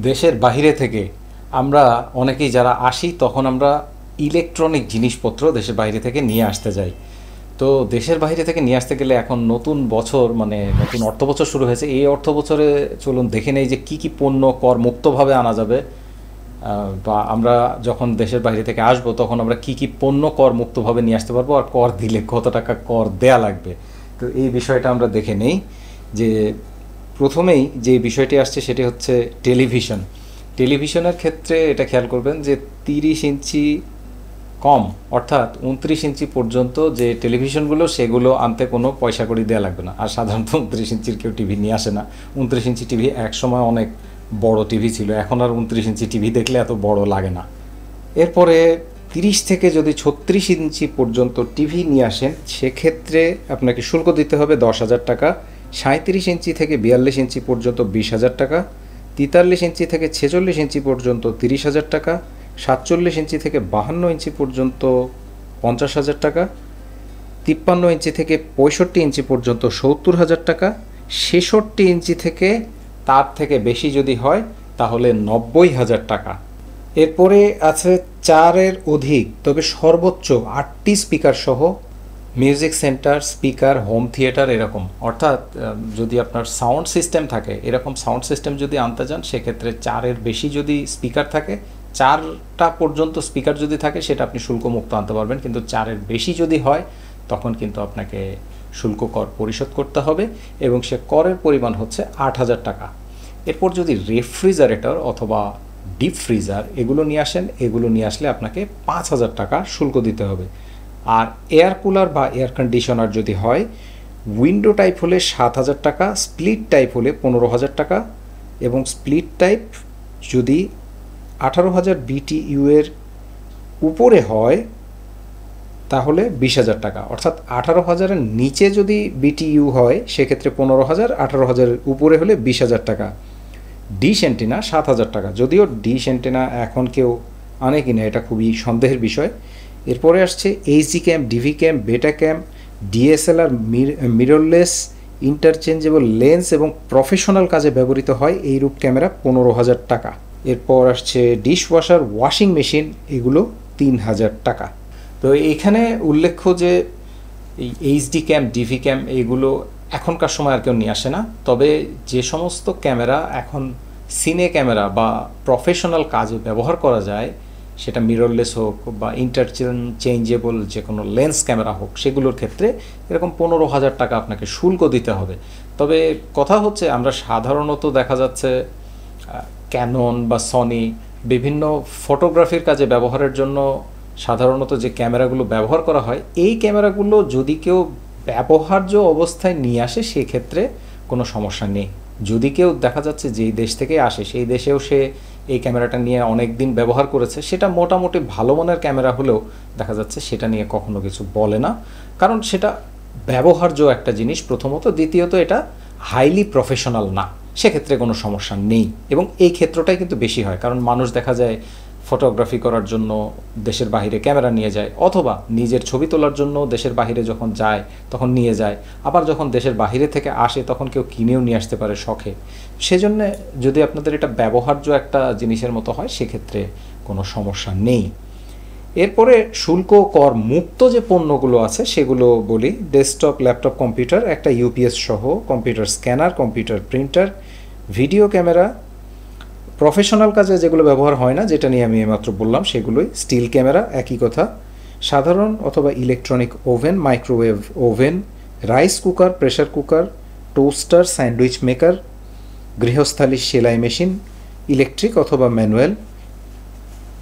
দেশের বাইরে থেকে আমরা অনেকেই যারা আসি তখন আমরা ইলেকট্রনিক জিনিসপত্র দেশের বাইরে থেকে নিয়ে আসতে যাই। তো দেশের বাইরে থেকে নিয়ে আসতে গেলে এখন নতুন বছর মানে নতুন অর্থ বছর শুরু হয়েছে। এই অর্থ বছরে চলুন দেখে নেই যে কি কি পণ্য কর মুক্তভাবে আনা যাবে, বা আমরা যখন দেশের বাইরে থেকে আসবো তখন আমরা কি কি পণ্য কর মুক্তভাবে নিয়ে আসতে পারবো, আর কর দিলে কত টাকা কর দেয়া লাগবে। তো এই বিষয়টা আমরা দেখে নেই। যে প্রথমেই যে বিষয়টি আসছে সেটি হচ্ছে টেলিভিশন। টেলিভিশনের ক্ষেত্রে এটা খেয়াল করবেন যে 30 ইঞ্চি কম, অর্থাৎ 29 ইঞ্চি পর্যন্ত যে টেলিভিশনগুলো সেগুলো আনতে কোনো পয়সা কড়ি দেওয়া লাগবে না। আর সাধারণত 29 ইঞ্চির কেউ টিভি নিয়ে আসে না। 29 ইঞ্চি টিভি এক সময় অনেক বড় টিভি ছিল, এখন আর 29 ইঞ্চি টিভি দেখলে এত বড় লাগে না। এরপরে 30 থেকে যদি 36 ইঞ্চি পর্যন্ত টিভি নিয়ে আসেন সেক্ষেত্রে আপনাকে শুল্ক দিতে হবে 10,000 টাকা। 37 ইঞ্চি থেকে 42 ইঞ্চি পর্যন্ত 20,000 টাকা। 43 ইঞ্চি থেকে 46 ইঞ্চি পর্যন্ত 30,000 টাকা। 47 ইঞ্চি থেকে 52 ইঞ্চি পর্যন্ত 50,000 টাকা। 53 ইঞ্চি থেকে 65 ইঞ্চি পর্যন্ত 70,000 টাকা। 66 ইঞ্চি থেকে তার থেকে বেশি যদি হয় তাহলে 90,000 টাকা। এরপরে আছে 4-এর অধিক তবে সর্বোচ্চ 8টি স্পিকার সহ music centre, speaker, home theatre এরকম। অর্থাৎ যদি আপনার সাউন্ড সিস্টেম থাকে, এরকম সাউন্ড সিস্টেম যদি আনতে যান সেক্ষেত্রে 4-এর বেশি যদি স্পিকার থাকে, 4টা পর্যন্ত স্পিকার যদি থাকে সেটা আপনি শুল্কমুক্ত আনতে পারবেন। কিন্তু 4-এর বেশি যদি হয় তখন কিন্তু আপনাকে শুল্ক কর পরিশোধ করতে হবে, এবং সে করের পরিমাণ হচ্ছে 8,000 টাকা। এরপর যদি রেফ্রিজারেটর অথবা ডিপ ফ্রিজার এগুলো নিয়ে আসেন, এগুলো নিয়ে আসলে আপনাকে 5,000 টাকা শুল্ক দিতে হবে। আর এয়ার কুলার বা এয়ার কন্ডিশনার যদি হয়, উইন্ডো টাইপ হলে 7,000 টাকা, স্প্লিট টাইপ হলে 15,000 টাকা, এবং স্প্লিট টাইপ যদি 18,000 BTU এর উপরে হয় তাহলে 20,000 টাকা। অর্থাৎ 18,000-এর নিচে যদি BTU হয় সেক্ষেত্রে 15,000, 18,000-এর উপরে হলে 20,000 টাকা। ডিশ অ্যান্টেনা 7,000 টাকা, যদিও ডিশ অ্যান্টেনা এখন কেউ আনে কিনা এটা খুবই সন্দেহের বিষয়। এরপরে আসছে এইচডি ক্যাম, ডিভি ক্যাম, বেটা ক্যাম, ডিএসএলআর, মিররলেস, ইন্টারচেঞ্জেবল লেন্স এবং প্রফেশনাল কাজে ব্যবহৃত হয় এইরূপ ক্যামেরা 15,000 টাকা। এরপর আসছে ডিশ ওয়াশার, ওয়াশিং মেশিন, এগুলো 3,000 টাকা। তো এইখানে উল্লেখ্য যে এই এইচডি ক্যাম, ডিভি ক্যাম এগুলো এখনকার সময় আর কেউ নিয়ে আসে না। তবে যে সমস্ত ক্যামেরা এখন সিনে ক্যামেরা বা প্রফেশনাল কাজে ব্যবহার করা যায়, সেটা মিররলেস হোক বা ইন্টারচেঞ্জেবল যে কোনো লেন্স ক্যামেরা হোক, সেগুলোর ক্ষেত্রে এরকম 15,000 টাকা আপনাকে শুল্ক দিতে হবে। তবে কথা হচ্ছে আমরা সাধারণত দেখা যাচ্ছে ক্যানন বা সনি বিভিন্ন ফটোগ্রাফির কাজে ব্যবহারের জন্য সাধারণত যে ক্যামেরাগুলো ব্যবহার করা হয়, এই ক্যামেরাগুলো যদি কেউ ব্যবহার্য অবস্থায় নিয়ে আসে সেক্ষেত্রে কোনো সমস্যা নেই। যদি কেউ দেখা যাচ্ছে যেই দেশ থেকে আসে সেই দেশেও সে এই ক্যামেরাটা নিয়ে অনেক দিন ব্যবহার করেছে, সেটা মোটামুটি ভালো মানের ক্যামেরা হলেও দেখা যাচ্ছে সেটা নিয়ে কখনো কিছু বলে না, কারণ সেটা ব্যবহার্য একটা জিনিস প্রথমত, দ্বিতীয়ত এটা হাইলি প্রফেশনাল না, সেক্ষেত্রে কোনো সমস্যা নেই। এবং এই ক্ষেত্রটাই কিন্তু বেশি হয়, কারণ মানুষ দেখা যায় ফটোগ্রাফি করার জন্য দেশের বাইরে ক্যামেরা নিয়ে যায়, অথবা নিজের ছবি তোলার জন্য দেশের বাইরে যখন যায় তখন নিয়ে যায়, আবার যখন দেশের বাইরে থেকে আসে তখন কেউ কিনেও নিয়ে আসতে পারে শখে। সেজন্য যদি আপনাদের এটা ব্যবহার্য একটা জিনিসের মতো হয় সেক্ষেত্রে কোনো সমস্যা নেই। এরপরে শুল্ক কর মুক্ত যে পণ্যগুলো আছে সেগুলো বলি। ডেস্কটপ, ল্যাপটপ, কম্পিউটার, একটা ইউপিএস সহ computer scanner, computer printer, video camera, professional কাজে যেগুলো ব্যবহার হয় না, যেটা নিয়ে আমি মাত্র বললাম সেগুলোই, স্টিল ক্যামেরা একই কথা, সাধারণ অথবা electronic oven, microwave oven, rice cooker, pressure cooker, toaster, sandwich maker, গৃহস্থালী সেলাই মেশিন, ইলেকট্রিক অথবা ম্যানুয়াল,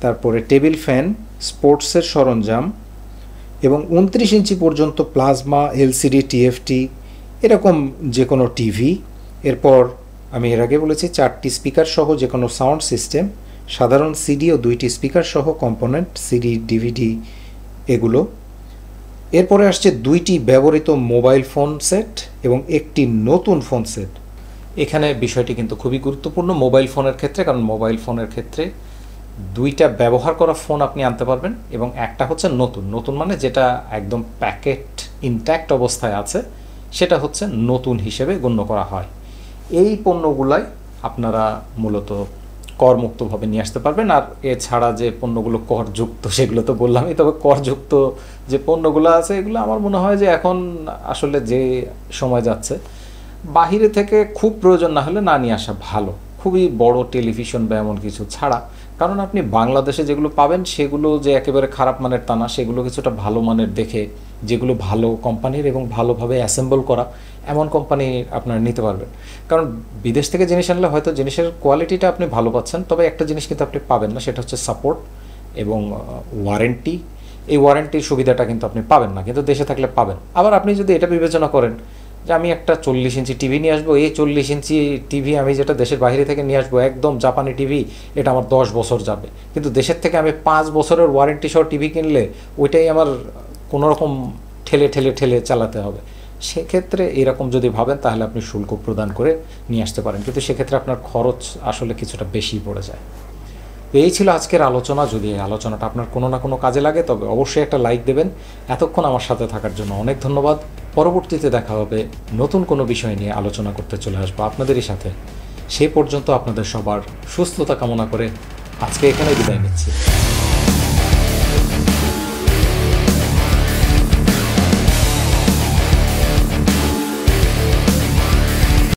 তারপরে টেবিল ফ্যান, স্পোর্টসের সরঞ্জাম, এবং 29 ইঞ্চি পর্যন্ত প্লাজমা, এলসিডি, টিএফটি এরকম যে কোনো টিভি। এরপর আমি এর আগে বলেছি 4টি স্পিকার সহ যে কোনো সাউন্ড সিস্টেম, সাধারণ সিডি ও 2টি স্পিকার সহ কম্পোনেন্ট, সিডি, ডিভিডি এগুলো। এরপরে আসছে 2টি ব্যবহৃত মোবাইল ফোন সেট এবং একটি নতুন ফোন সেট। এখানে বিষয়টি কিন্তু খুবই গুরুত্বপূর্ণ মোবাইল ফোনের ক্ষেত্রে, কারণ মোবাইল ফোনের ক্ষেত্রে 2টা ব্যবহার করা ফোন আপনি আনতে পারবেন, এবং একটা হচ্ছে নতুন। নতুন মানে যেটা একদম প্যাকেট ইনট্যাক্ট অবস্থায় আছে সেটা হচ্ছে নতুন হিসেবে গণ্য করা হয়। এই পণ্যগুলাই আপনারা মূলত করমুক্তভাবে নিয়ে আসতে পারবেন। আর এছাড়া যে পণ্যগুলো করযুক্ত সেগুলো তো বললামই, তবে করযুক্ত যে পণ্যগুলো আছে এগুলো আমার মনে হয় যে এখন আসলে যে সময় যাচ্ছে, বাহিরে থেকে খুব প্রয়োজন না হলে না নিয়ে আসা ভালো, খুবই বড় টেলিভিশন বা এমন কিছু ছাড়া। কারণ আপনি বাংলাদেশে যেগুলো পাবেন সেগুলো যে একেবারে খারাপ মানের তা না, সেগুলো কিছুটা ভালো মানের দেখে, যেগুলো ভালো কোম্পানির এবং ভালোভাবে অ্যাসেম্বল করা এমন কোম্পানি আপনারা নিতে পারবেন। কারণ বিদেশ থেকে জিনিস আনলে হয়তো জিনিসের কোয়ালিটিটা আপনি ভালো পাচ্ছেন, তবে একটা জিনিস কিন্তু আপনি পাবেন না, সেটা হচ্ছে সাপোর্ট এবং ওয়ারেন্টি। এই ওয়ারেন্টির সুবিধাটা কিন্তু আপনি পাবেন না, কিন্তু দেশে থাকলে পাবেন। আবার আপনি যদি এটা বিবেচনা করেন যে আমি একটা 40 ইঞ্চি টিভি নিয়ে আসবো, এই 40 ইঞ্চি টিভি আমি যেটা দেশের বাইরে থেকে নিয়ে আসবো একদম জাপানি টিভি, এটা আমার 10 বছর যাবে, কিন্তু দেশের থেকে আমি 5 বছরের ওয়ারেন্টি সহ টিভি কিনলে ওইটাই আমার কোনোরকম ঠেলে ঠেলে ঠেলে চালাতে হবে। সেক্ষেত্রে এরকম যদি ভাবেন তাহলে আপনি শুল্ক প্রদান করে নিয়ে আসতে পারেন, কিন্তু সেক্ষেত্রে আপনার খরচ আসলে কিছুটা বেশি পড়ে যায়। তো এই ছিল আজকের আলোচনা। যদি এই আলোচনাটা আপনার কোনো না কোনো কাজে লাগে তবে অবশ্যই একটা লাইক দেবেন। এতক্ষণ আমার সাথে থাকার জন্য অনেক ধন্যবাদ। পরবর্তীতে দেখা হবে, নতুন কোনো বিষয় নিয়ে আলোচনা করতে চলে আসবো আপনাদেরই সাথে। সে পর্যন্ত আপনাদের সবার সুস্থতা কামনা করে আজকে এখানে বিদায় নিচ্ছি।